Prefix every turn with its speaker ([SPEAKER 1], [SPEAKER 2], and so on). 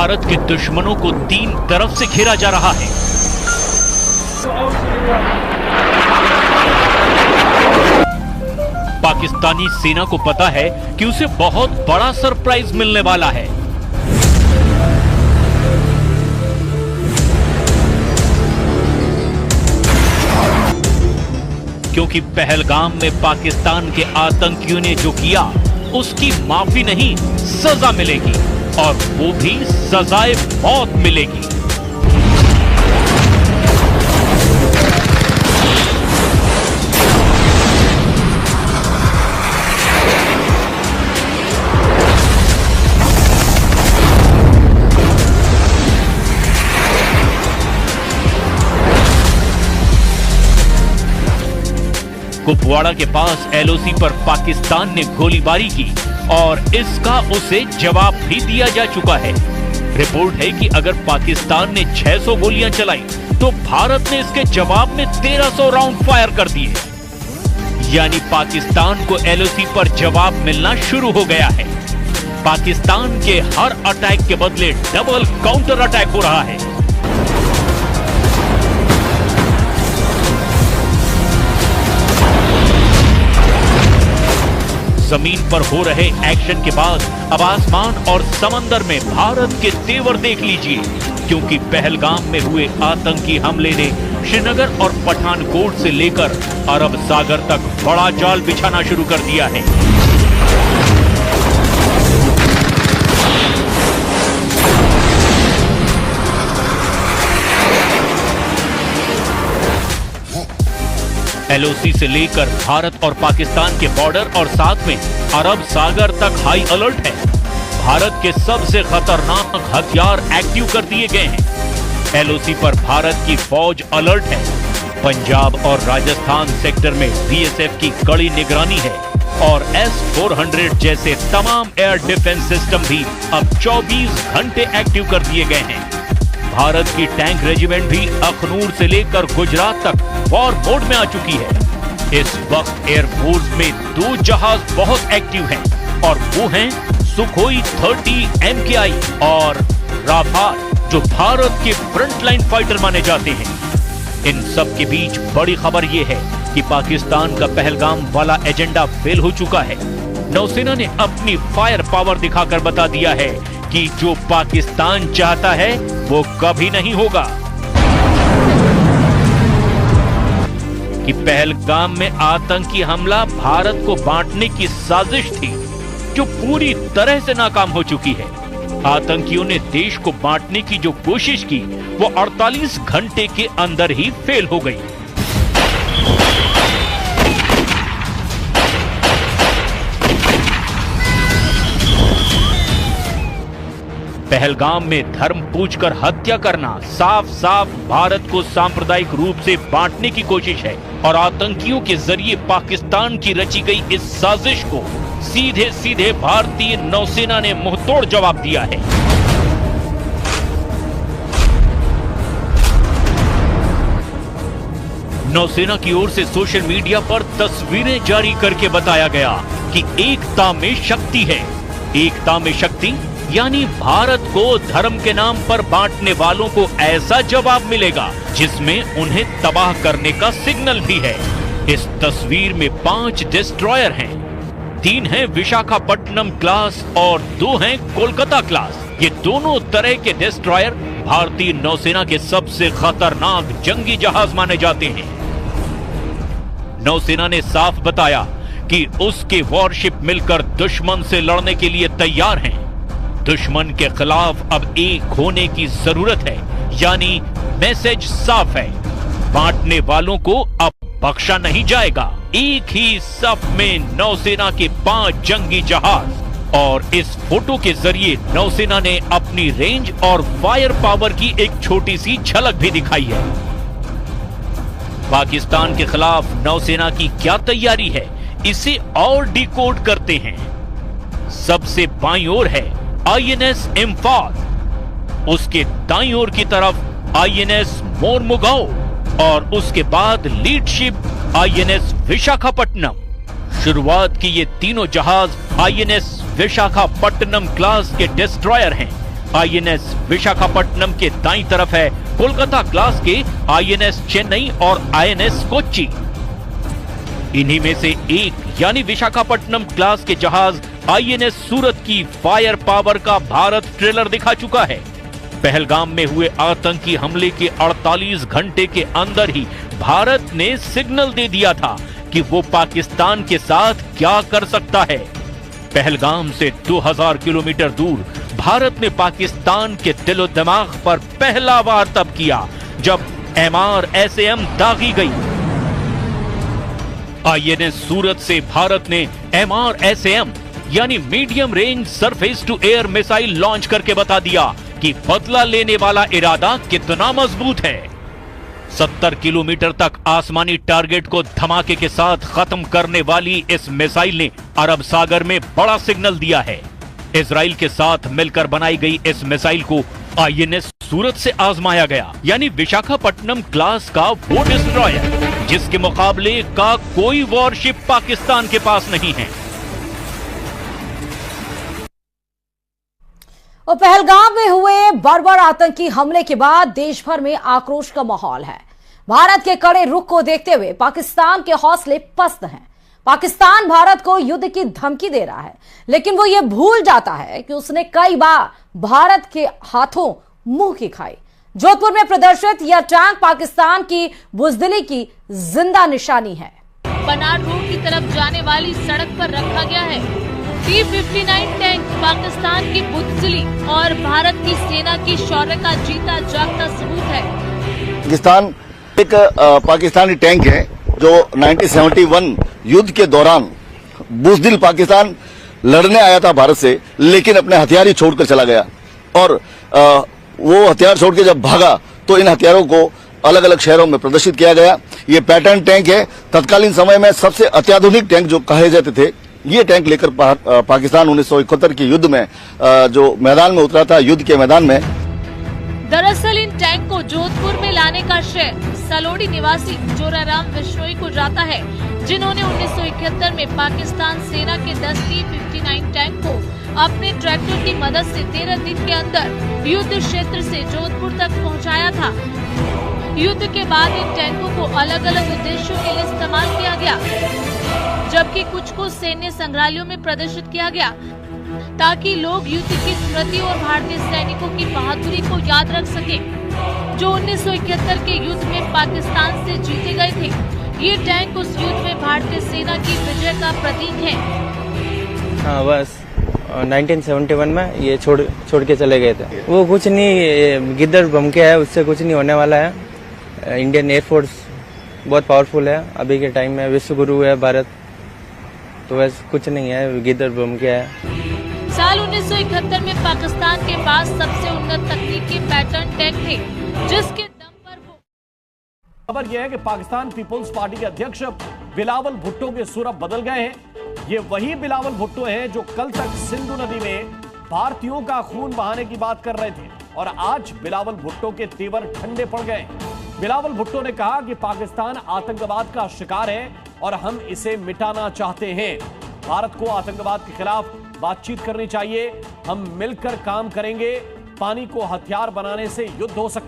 [SPEAKER 1] भारत के दुश्मनों को तीन तरफ से घेरा जा रहा है। पाकिस्तानी सेना को पता है कि उसे बहुत बड़ा सरप्राइज मिलने वाला है। क्योंकि पहलगाम में पाकिस्तान के आतंकियों ने जो किया उसकी माफी नहीं, सजा मिलेगी, और वो भी सजाए मौत मिलेगी। कुपवाड़ा के पास एलओसी पर पाकिस्तान ने गोलीबारी की और इसका उसे जवाब भी दिया जा चुका है। रिपोर्ट है कि अगर पाकिस्तान ने 600 गोलियां चलाई तो भारत ने इसके जवाब में 1300 राउंड फायर कर दिए। यानी पाकिस्तान को एलओसी पर जवाब मिलना शुरू हो गया है। पाकिस्तान के हर अटैक के बदले डबल काउंटर अटैक हो रहा है। जमीन पर हो रहे एक्शन के बाद अब आसमान और समंदर में भारत के तेवर देख लीजिए, क्योंकि पहलगाम में हुए आतंकी हमले ने श्रीनगर और पठानकोट से लेकर अरब सागर तक बड़ा जाल बिछाना शुरू कर दिया है। एलओसी से लेकर भारत और पाकिस्तान के बॉर्डर और साथ में अरब सागर तक हाई अलर्ट है। भारत के सबसे खतरनाक हथियार एक्टिव कर दिए गए हैं। एलओसी पर भारत की फौज अलर्ट है। पंजाब और राजस्थान सेक्टर में बीएसएफ की कड़ी निगरानी है और S-400 जैसे तमाम एयर डिफेंस सिस्टम भी अब 24 घंटे एक्टिव कर दिए गए हैं। भारत की टैंक रेजिमेंट भी अखनूर से लेकर गुजरात तक वॉर मोड में आ चुकी है। इस वक्त एयरफोर्स में 2 जहाज बहुत एक्टिव हैं और वो हैं सुखोई 30 MKI और राफाल, जो भारत के फ्रंटलाइन फाइटर माने जाते हैं। इन सब के बीच बड़ी खबर ये है कि पाकिस्तान का पहलगाम वाला एजेंडा फेल हो चुका है। नौसेना ने अपनी फायर पावर दिखाकर बता दिया है कि जो पाकिस्तान चाहता है वो कभी नहीं होगा। कि पहलगाम में आतंकी हमला भारत को बांटने की साजिश थी, जो पूरी तरह से नाकाम हो चुकी है। आतंकियों ने देश को बांटने की जो कोशिश की वो 48 घंटे के अंदर ही फेल हो गई। पहलगाम में धर्म पूछकर हत्या करना साफ साफ भारत को सांप्रदायिक रूप से बांटने की कोशिश है और आतंकियों के जरिए पाकिस्तान की रची गई इस साजिश को सीधे सीधे भारतीय नौसेना ने मुंहतोड़ जवाब दिया है। नौसेना की ओर से सोशल मीडिया पर तस्वीरें जारी करके बताया गया कि एकता में शक्ति है। एकता में शक्ति यानी भारत को धर्म के नाम पर बांटने वालों को ऐसा जवाब मिलेगा जिसमें उन्हें तबाह करने का सिग्नल भी है। इस तस्वीर में 5 डिस्ट्रॉयर हैं। 3 हैं विशाखापट्टनम क्लास और 2 हैं कोलकाता क्लास। ये दोनों तरह के डिस्ट्रॉयर भारतीय नौसेना के सबसे खतरनाक जंगी जहाज माने जाते हैं। नौसेना ने साफ बताया कि उसके वॉरशिप मिलकर दुश्मन से लड़ने के लिए तैयार हैं। दुश्मन के खिलाफ अब एक होने की जरूरत है, यानी मैसेज साफ है, बांटने वालों को अब बख्शा नहीं जाएगा। एक ही सफ में नौसेना के 5 जंगी जहाज और इस फोटो के जरिए नौसेना ने अपनी रेंज और फायर पावर की एक छोटी सी झलक भी दिखाई है। पाकिस्तान के खिलाफ नौसेना की क्या तैयारी है, इसे और डिकोड करते हैं। सबसे बाईं ओर है INS इम्फाल, उसके दाईं ओर की तरफ INS मोरमुगाओ और उसके बाद लीडशिप INS विशाखापट्टनम। शुरुआत की ये तीनों जहाज INS विशाखापट्टनम क्लास के डिस्ट्रॉयर हैं। आईएनएस विशाखापट्टनम के दाईं तरफ है कोलकाता क्लास के आईएनएस चेन्नई और आईएनएस कोच्चि। इन्हीं में से एक यानी विशाखापट्टनम क्लास के जहाज आईएनएस सूरत की फायर पावर का भारत ट्रेलर दिखा चुका है। पहलगाम में हुए आतंकी हमले के 48 घंटे के अंदर ही भारत ने सिग्नल दे दिया था कि वो पाकिस्तान के साथ क्या कर सकता है। पहलगाम से 2000 किलोमीटर दूर भारत ने पाकिस्तान के दिलो दिमाग पर पहला वार तब किया जब MRSAM दागी गई। आईएनएस सूरत से भारत ने MRSAM यानी medium range surface to air missile launch करके बता दिया कि बदला लेने वाला इरादा कितना मजबूत है। 70 किलोमीटर तक आसमानी टारगेट को धमाके के साथ खत्म करने वाली इस मिसाइल ने अरब सागर में बड़ा सिग्नल दिया है। इजराइल के साथ मिलकर बनाई गई इस मिसाइल को आईएनएस सूरत से आजमाया गया, यानी विशाखापट्टनम क्लास का वो डिस्ट्रॉयर जिसके मुकाबले का कोई वॉरशिप पाकिस्तान के पास नहीं है।
[SPEAKER 2] और पहलगाम में हुए बर्बर आतंकी हमले के बाद देश भर में आक्रोश का माहौल है। भारत के कड़े रुख को देखते हुए पाकिस्तान के हौसले पस्त हैं। पाकिस्तान भारत को युद्ध की धमकी दे रहा है, लेकिन वो ये भूल जाता है कि उसने कई बार भारत के हाथों मुंह की खाई। जोधपुर में प्रदर्शित यह टैंक पाकिस्तान की बुजदिली की जिंदा निशानी है।
[SPEAKER 3] बनार रोड की तरफ जाने वाली सड़क पर रखा गया है T-59 टैंक पाकिस्तान की बुजदिली और भारत की सेना की शौर्य का जीता जागता सबूत है।
[SPEAKER 4] पाकिस्तान एक पाकिस्तानी टैंक है जो 1971 युद्ध के दौरान बुजदिल पाकिस्तान लड़ने आया था भारत से, लेकिन अपने हथियार ही छोड़कर चला गया और वो हथियार छोड़ के जब भागा तो इन हथियारों को अलग अलग शहरों में प्रदर्शित किया गया। ये पैटर्न टैंक है। तत्कालीन समय में सबसे अत्याधुनिक टैंक जो कहे जाते थे, ये टैंक लेकर पाकिस्तान 1971 के युद्ध में जो मैदान में उतरा था, युद्ध के मैदान में।
[SPEAKER 3] दरअसल इन टैंक को जोधपुर में लाने का श्रेय सलोड़ी निवासी जोराराम बिश्नोई को जाता है, जिन्होंने 1971 में पाकिस्तान सेना के 10 T-59 टैंक को अपने ट्रैक्टर की मदद से 13 दिन के अंदर युद्ध क्षेत्र से जोधपुर तक पहुंचाया था। युद्ध के बाद इन टैंकों को अलग अलग उद्देश्यों के लिए इस्तेमाल किया गया, जबकि कुछ को सैन्य संग्रहालयों में प्रदर्शित किया गया ताकि लोग युद्ध की स्मृति और भारतीय सैनिकों की बहादुरी को याद रख सके, जो 1971 के युद्ध में पाकिस्तान से जीते गए थे। ये टैंक उस युद्ध में भारतीय सेना की विजय का प्रतीक है।
[SPEAKER 5] हाँ, बस 1971 में ये छोड़ के चले गए थे। वो कुछ नहीं, गिद्दड़ बम के है, उससे कुछ नहीं होने वाला है। इंडियन एयरफोर्स बहुत पावरफुल है अभी के टाइम में, विश्व गुरु है भारत, तो वैसे कुछ नहीं है, गिद्दड़ बम के है।
[SPEAKER 3] साल 1971 में पाकिस्तान के पास सबसे उन्नत तकनीक के पैटर्न टैंक थे, जिसके दम पर वो।
[SPEAKER 6] खबर यह है कि पाकिस्तान पीपुल्स पार्टी के अध्यक्ष बिलावल भुट्टो के सुर अब बदल गए हैं। ये वही बिलावल भुट्टो हैं जो कल तक सिंधु नदी में भारतीयों का खून बहाने की बात कर रहे थे, और आज बिलावल भुट्टो के तेवर ठंडे पड़ गए। बिलावल भुट्टो ने कहा कि पाकिस्तान आतंकवाद का शिकार है और हम इसे मिटाना चाहते हैं। भारत को आतंकवाद के खिलाफ बातचीत करनी चाहिए, हम मिलकर काम करेंगे। पानी को हथियार बनाने से युद्ध हो सकता है।